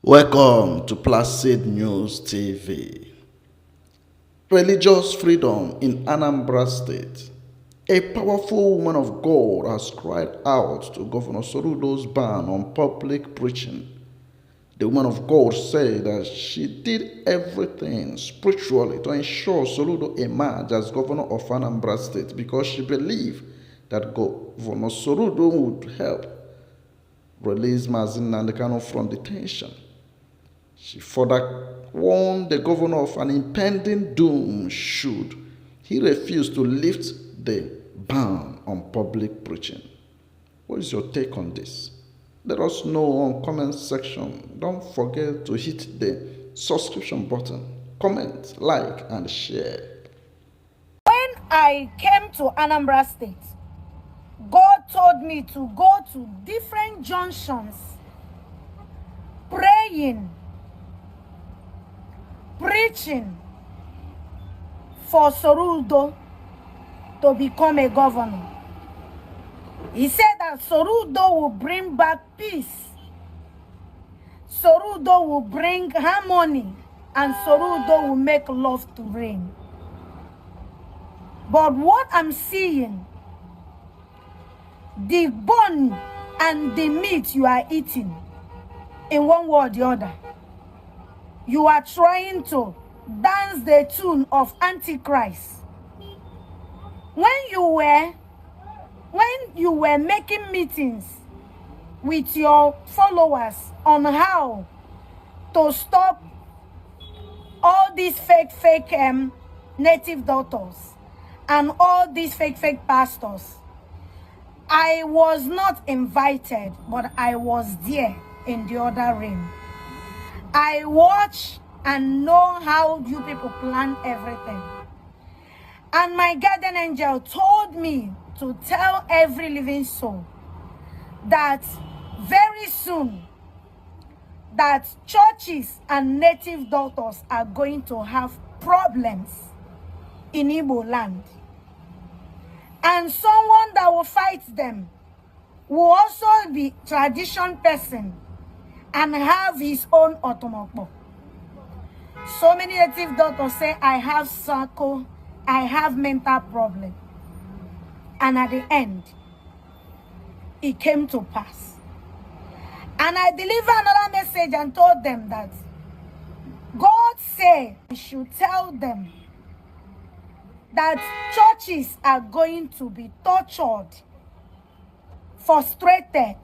Welcome to Placid News TV. Religious freedom in Anambra State. A powerful woman of God has cried out to Governor Soludo's ban on public preaching. The woman of God said that she did everything spiritually to ensure Soludo emerged as governor of Anambra State because she believed that Governor Soludo would help release Mazin Nandekano from detention. She further warned the governor of an impending doom should he refuse to lift the ban on public preaching. What is your take on this? Let us know on comment section. Don't forget to hit the subscription button, comment, like, and share. When I came to Anambra State, God told me to go to different junctions, praying, preaching for Soludo to become a governor. He said that Soludo will bring back peace. Soludo will bring harmony, and Soludo will make love to reign. But what I'm seeing, the bone and the meat you are eating, in one way or the other, you are trying to dance the tune of Antichrist. When you were making meetings with your followers on how to stop all these fake native doctors and all these fake pastors, I was not invited, but I was there in the other ring. I watch and know how you people plan everything. And my guardian angel told me to tell every living soul that very soon that churches and native doctors are going to have problems in Igbo land. And someone that will fight them will also be tradition person and have his own automobile. So many native doctors say, I have circle, I have mental problem. And at the end, it came to pass. And I delivered another message and told them that God said I should tell them that churches are going to be tortured, frustrated.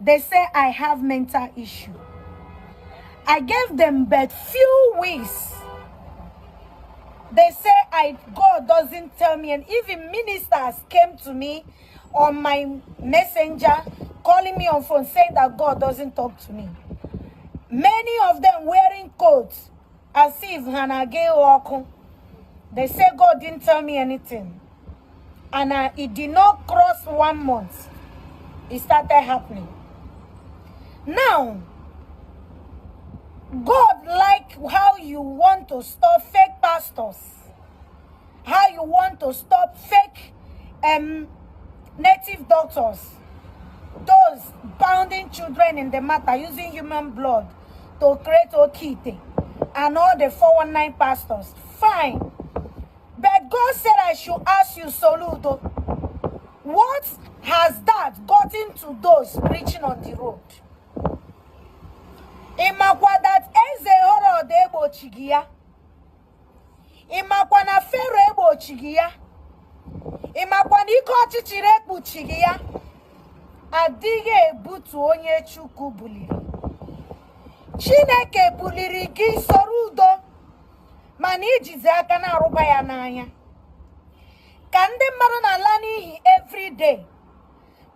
They say I have mental issue. I gave them but few weeks. They say God doesn't tell me, and even ministers came to me on my messenger, calling me on phone, saying that God doesn't talk to me. Many of them wearing coats as if Hanage Oku. They say God didn't tell me anything. And it did not cross 1 month. It started happening. Now, God like how you want to stop fake pastors, how you want to stop fake native doctors, those bounding children in the matter using human blood to create okite, and all the 419 pastors. Fine. But God said I should ask you, Soludo, what has that gotten to those preaching on the road? Imakwa that eze horo de ebo chigia. Imakwa na fero ebo chigia. Imakwa niko chichire ekpu chigia. Adige ebutu onye Chukwu buliri. Chineke buliri gi Soludo. Mani ijizi aka na aruba ya n'anya. Ka ndị mmadụ na-ala n'ihi every day.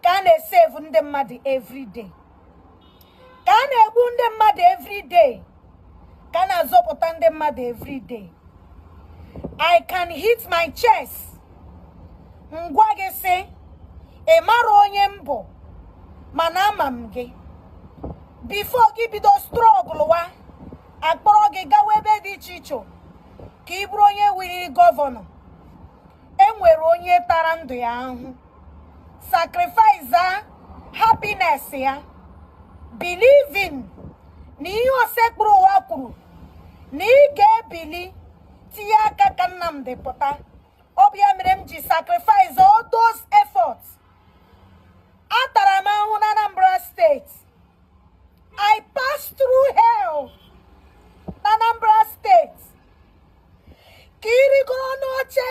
Ka na-esave ndị mmadụ every day. Ka na-egbu ndị mmadụ every day. Ka na-azọpụta ndị mmadụ every day. I can hit my chest. Ngwa gị sị, ị mara onye mbụ. mana ama m gị before gị bido strọgụlụ wa akpọrọ gị gawa ebe dị iche iche ka ị bụrụ onye wiri gọvanọ. Enwere onye tara ndụ ya ahụhụ, sacrifice happiness ya, believing na ihe osekpụrụ ụwa kwuru na ị ga-ebili tinye aka ka Nnamdi pụta. Ọ bụ ya mere m ji sacrifice all those efforts. Atara m ahụhụ na Anambra State. I passed through hell na Anambra State. Ka irigoro n'oche,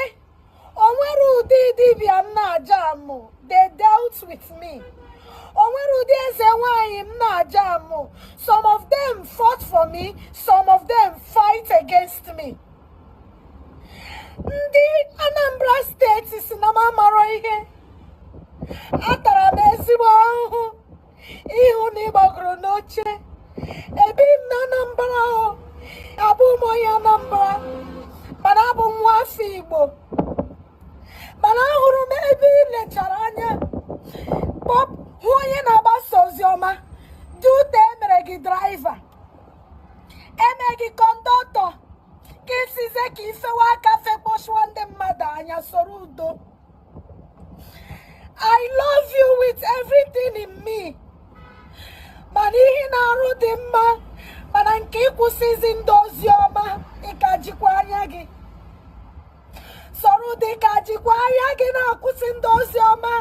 o nwere ụdị dibịa m na-aja amụ. They dealt with me. O nwere ụdị eze nwanyị m na-aja amụ. Some of them fought for me, some of them fight against me. Ndị Anambra Steeti si na m amarọ ihe. Atara m ezigbo ahụhụ ịhụ na ịgbagoro n'oche. Ebi m na Anambra, abụ m onye Anambra, mana abụ m nwa afọ Igbo. Mana ahụrụ m ebe ị lechara anya hụ onye na-agbasa oziọma dị ụta emere gị draiva, eme gị kọndọktọ, ka isize ka ifewe aka fekpọchụọ ndị mmadụ anya. Soludo, I love you with everything in me. Mana ihe na-arụ dị mma, mana nke ịkwụsịzi ndị oziọma ịka jikwa anya gị. Soludo, ịka jikwa anya gị na-akwụsị ndị oziọma.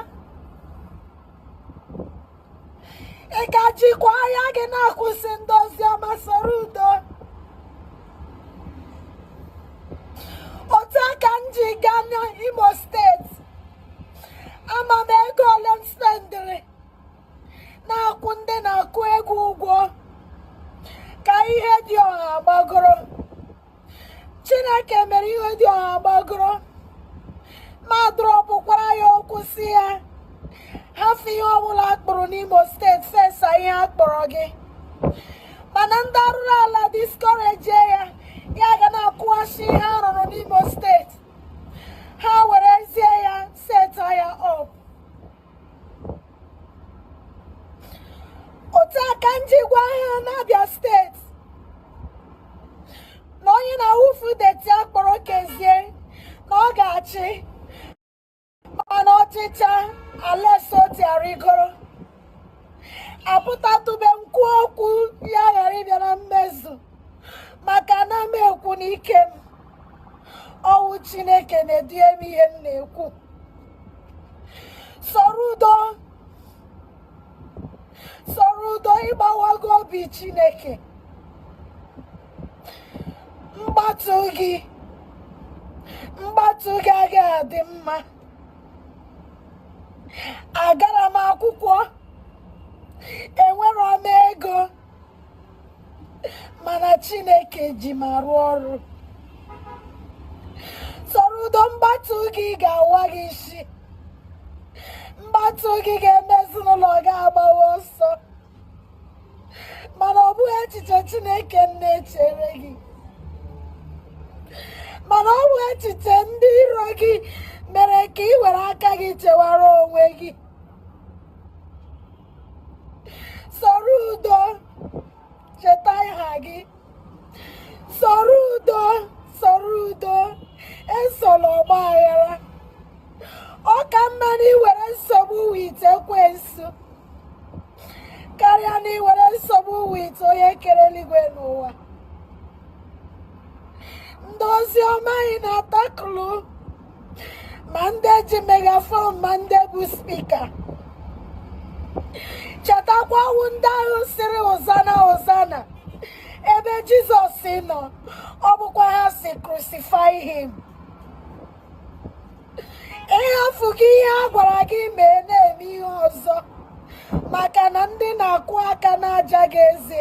Ịka jikwa anya gị na-akwụsị ndị oziọma. Soludo, otu aka m ji gaa n'Imo steeti, ama m ego ole m spendịrị na-akwụ ndị na-akụ egwu ụgwọ ka ihe dị ọha gbagoro. Chineke mere ihe dị ọha gbagoro. Ma drọpụkwara ya okwu si ya hafụ ihe ọbụla akpọrọ n'Imo steeti fesa ihe akpọrọ gị. Mana ndị arụrụ ala discourage ya ga na-akwụghachi ihe arụrụ n'Imo steeti. Ha werezie ya seta ya up. Otu aka njikwa ha n'Abia steeti na onye na-awụfu deti akpọrọ Kezie na ọ ga-achị, mana ọchịcha Alesoti arịgoro. Apụtatụbe nkwu okwu ya ghara ịbịa na mmezu maka na m ekwu n'ike m. Ọwụ Chineke na-edie m ihe m na-ekwu. Soludo, ịgbawago obi Chineke. Mgbatụ gị agaghị adị mma. Agara m akwụkwọ, enwero m ego, mana Chineke ji m arụ ọrụ. Soludo, mgbatụ gị ga-awa gị isi. Mgbatụ gị ga-eme ezinụlọ gị agbawa ọsọ. Mana ọ bụghị echiche Chineke na-echere gị, mana ọ bụ echiche ndị iro gị mere ka ị were aka gị chewara onwe gị. Soludo, cheta aha gị. Soludo, esola ọgba aghara. Ọ ka mma na iwere nsogbu wit ekwensu karịa na iwere nsogbu wit onye kere eluigwe n'ụwa. Ndị oziọma anyị na-atakụlụ, ma ndị ji megafon ma ndị bụ spika. Chetakwa ọwụ ndị ahụ siri Hosanna ebe Jizọs nọ. Ọ bụkwa ha si crucify him. Ịhafụ gị ihe a gwara gị mee na-eme ihe ọzọ maka na ndị na-akụ aka n'aja gị eze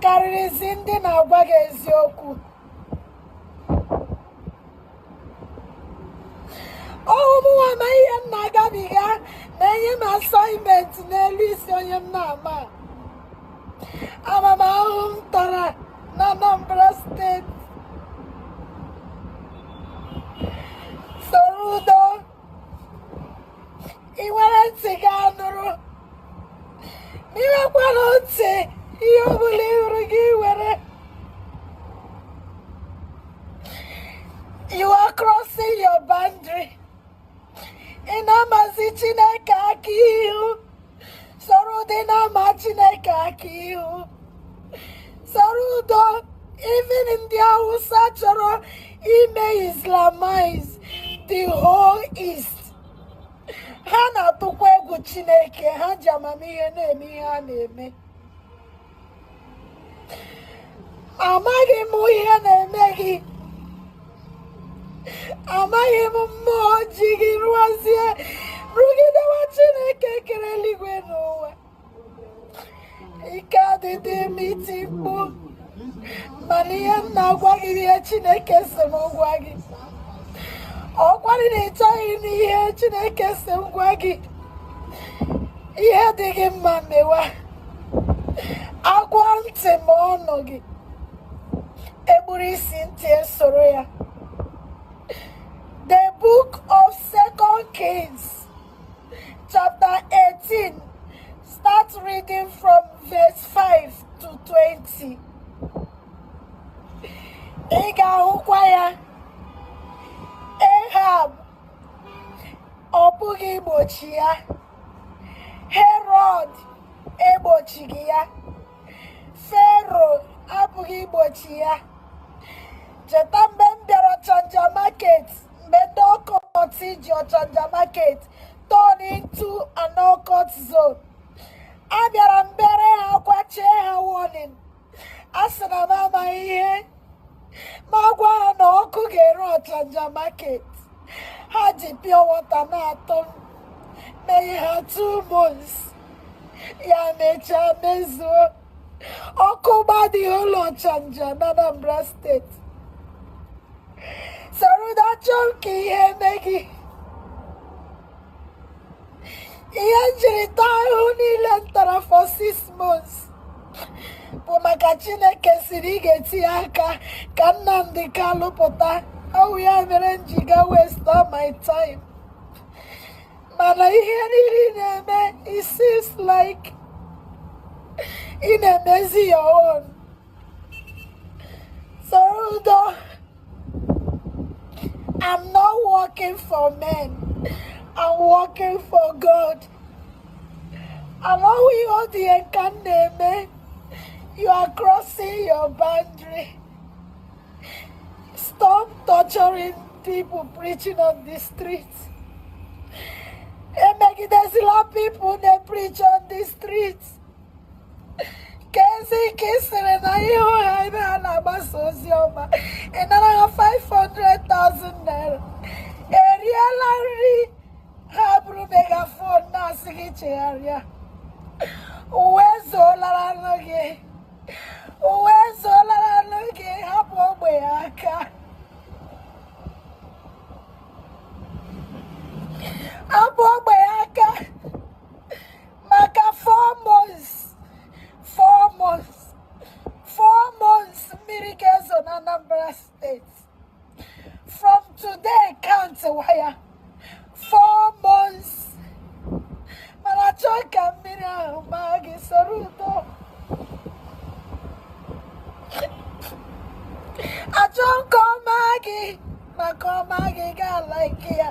karịrịzi ndị na-agwa gị eziokwu. Ọmụmụ ma ihe m na-agabiga na-enye m assignment n'elu isi onye m na-ama. Amamahụhụ m tara na Anambra steeti. Soludo, ị nwere ntị ga-anụrụ You are crossing your boundary. Inamazi Chineke akihu. Sorudina ma Chineke akihu. Soludo, even in the Hausa chọrọ ime Islamize the whole East. Ha na-atụkwa egwu Chineke, ha ji amamihe na-eme ihe ha na-eme. Amaghị m ihe na-eme gị. Amaghị m mmụọ ji gị rụgidewa Chineke kere eluigwe n'ụwa. Ike adịdị m iti mkpu, mana ihe m na-agwa gị ihe Chineke sị m gwa gị. Ọ gwara na ị chọghị n'ihe Chineke sị m gwa gị. Ihe dị gị mma mewa. Agwa ntị ma ọnụ gị. Egburu isi ntị esoro ya. The book of 2 Kings, chapter 18, start reading from verse 5 to 20. Ị ga-ahụkwa ya. Ahab ọ bụghị igbochi ya. Herod egbochighị ya. Fero abụghị igbochi ya. Cheta mgbe m bịara Ọchanja market, mgbe ndị ọkọchị ji Ọchanja market turn into an occult zone. Abịara m bere ha kwachie ha warning. A sị na m amaghị ihe. Ma gwa ha na ọkụ ga-ere Ọchanja market. Ha ji pure water na-atọ m. Meghe ha 2 months. Ya mechaa mezuo. Ọkụ gbadị ụlọ Ọchanja na Anambra steeti. Soludo achọ nke ihe eme gị. Ihe njiri taa ahụhụ niile m tara for 6 months bụ maka Chineke siri ị ga-etinye aka ka Nnamdi Kanu pụta. Ọ ya mere m ji ga waste all my time. Mana ihe niile na-eme, it seems like ị na-emezi your own. Soludo, I'm not working for men. I'm working for God. Allowing all the encantement, you are crossing your boundary. Stop torturing people preaching on the streets. And making there's a lot of people that preach on the streets. Kesi kisere na ihu ha na na-agbasa oziọma. Ị nara ha 500,000 naira. Eriela nri ha bụrụ megafon na-asị gị chegharịa. Uwe zụolara nụ gị. Uwe zụolara nụ gị, hapụ ogbe ya aka. Hapụ ogbe ya aka. Maka 4 months. 4 months mmiri ga-ezo na Anambra State. From today count wire. 4 months. Mana chọọ ka mmiri ahụ maa gị Soludo. Achọ nke ọma gị, maka ọma gị ga-like ya.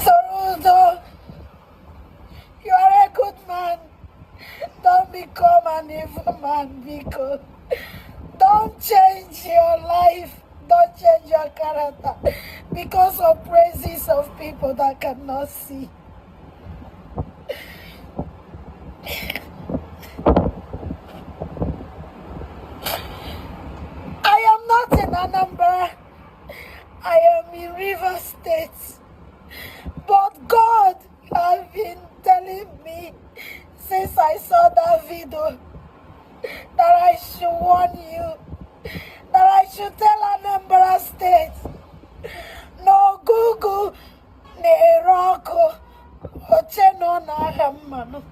Soludo, you are a good man. Don't become an evil man, because don't change your life. Don't change your character because of praises of people that cannot see. I am not in Anambra. I am in River State. But God has been telling me since I saw that video that I should warn you, that I should tell Anambra State, no Google, ne Rocco, Ocheno na Hamano.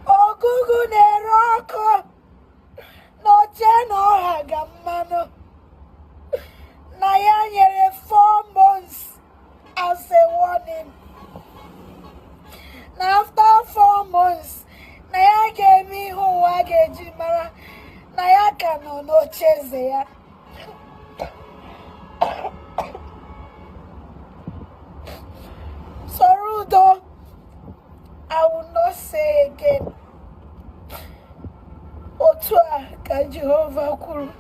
Oh Google ne Rocco, no Cheno Hagamano. Na Chezea. Soludo, I will not say again. Otua ka Jehovah kwuru.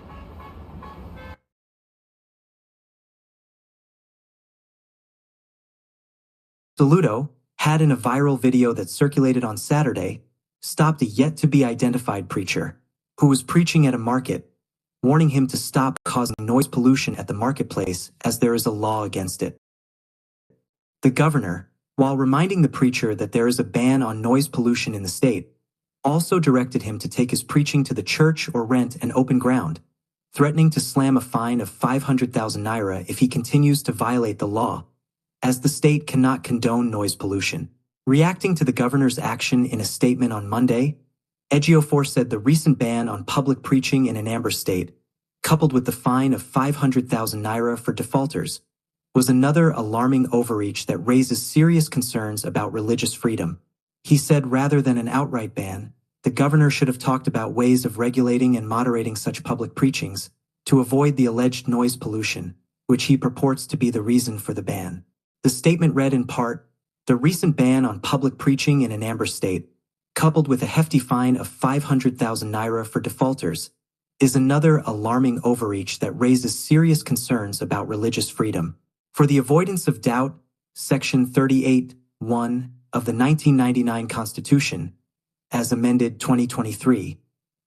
Soludo had in a viral video that circulated on Saturday stopped a yet-to-be-identified preacher who was preaching at a market, warning him to stop causing noise pollution at the marketplace as there is a law against it. The governor, while reminding the preacher that there is a ban on noise pollution in the state, also directed him to take his preaching to the church or rent an open ground, threatening to slam a fine of 500,000 naira if he continues to violate the law, as the state cannot condone noise pollution. Reacting to the governor's action in a statement on Monday, Ejiofor said the recent ban on public preaching in ANAMBRA state, coupled with the fine of 500,000 naira for defaulters, was another alarming overreach that raises serious concerns about religious freedom. He said rather than an outright ban, the governor should have talked about ways of regulating and moderating such public preachings to avoid the alleged noise pollution, which he purports to be the reason for the ban. The statement read in part, "The recent ban on public preaching in ANAMBRA state, coupled with a hefty fine of 500,000 naira for defaulters, is another alarming overreach that raises serious concerns about religious freedom. For the avoidance of doubt, Section 38(1) of the 1999 Constitution, as amended 2023,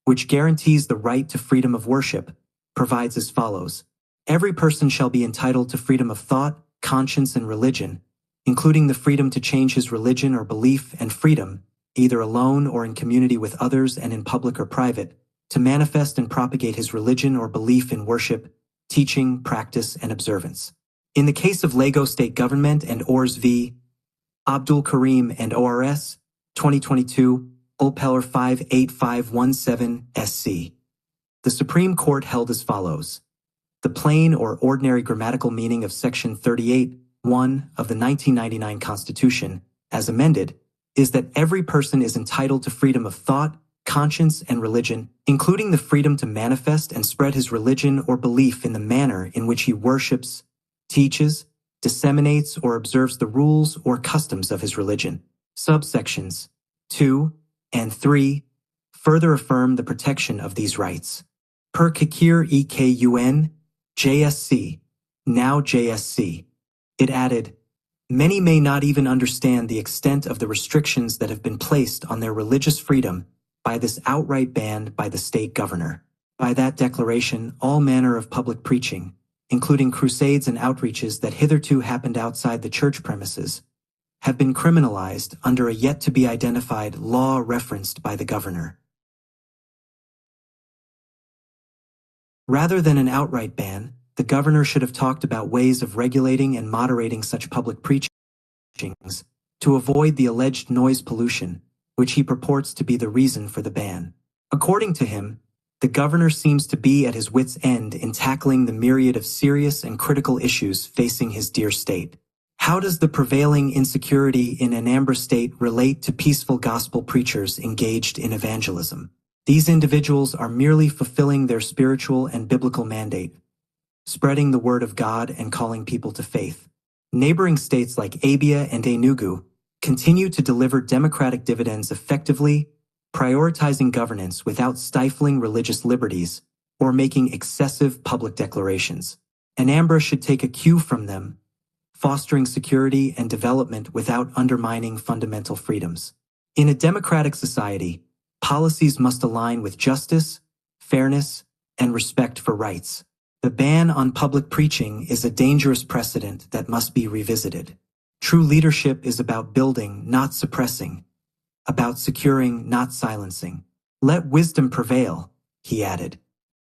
which guarantees the right to freedom of worship, provides as follows. Every person shall be entitled to freedom of thought, conscience, and religion, including the freedom to change his religion or belief and freedom, either alone or in community with others and in public or private, to manifest and propagate his religion or belief in worship, teaching, practice, and observance." In the case of Lagos State Government and Ors v. Abdul Karim and ORS, 2022, Ulpeller 58517 SC, the Supreme Court held as follows. The plain or ordinary grammatical meaning of Section 38(1) of the 1999 Constitution, as amended, is that every person is entitled to freedom of thought, conscience, and religion, including the freedom to manifest and spread his religion or belief in the manner in which he worships, teaches, disseminates, or observes the rules or customs of his religion. Subsections 2 and 3 further affirm the protection of these rights. Per Kakir Ekun, JSC, now JSC, it added, "Many may not even understand the extent of the restrictions that have been placed on their religious freedom by this outright ban by the state governor. By that declaration, all manner of public preaching, including crusades and outreaches that hitherto happened outside the church premises, have been criminalized under a yet-to-be-identified law referenced by the governor." Rather than an outright ban, the governor should have talked about ways of regulating and moderating such public preachings to avoid the alleged noise pollution, which he purports to be the reason for the ban. According to him, the governor seems to be at his wit's end in tackling the myriad of serious and critical issues facing his dear state. How does the prevailing insecurity in ANAMBRA state relate to peaceful gospel preachers engaged in evangelism? These individuals are merely fulfilling their spiritual and biblical mandate, spreading the word of God and calling people to faith. Neighboring states like Abia and Enugu continue to deliver democratic dividends effectively, prioritizing governance without stifling religious liberties or making excessive public declarations. ANAMBRA should take a cue from them, fostering security and development without undermining fundamental freedoms. In a democratic society, policies must align with justice, fairness, and respect for rights. The ban on public preaching is a dangerous precedent that must be revisited. True leadership is about building, not suppressing, about securing, not silencing. Let wisdom prevail, he added.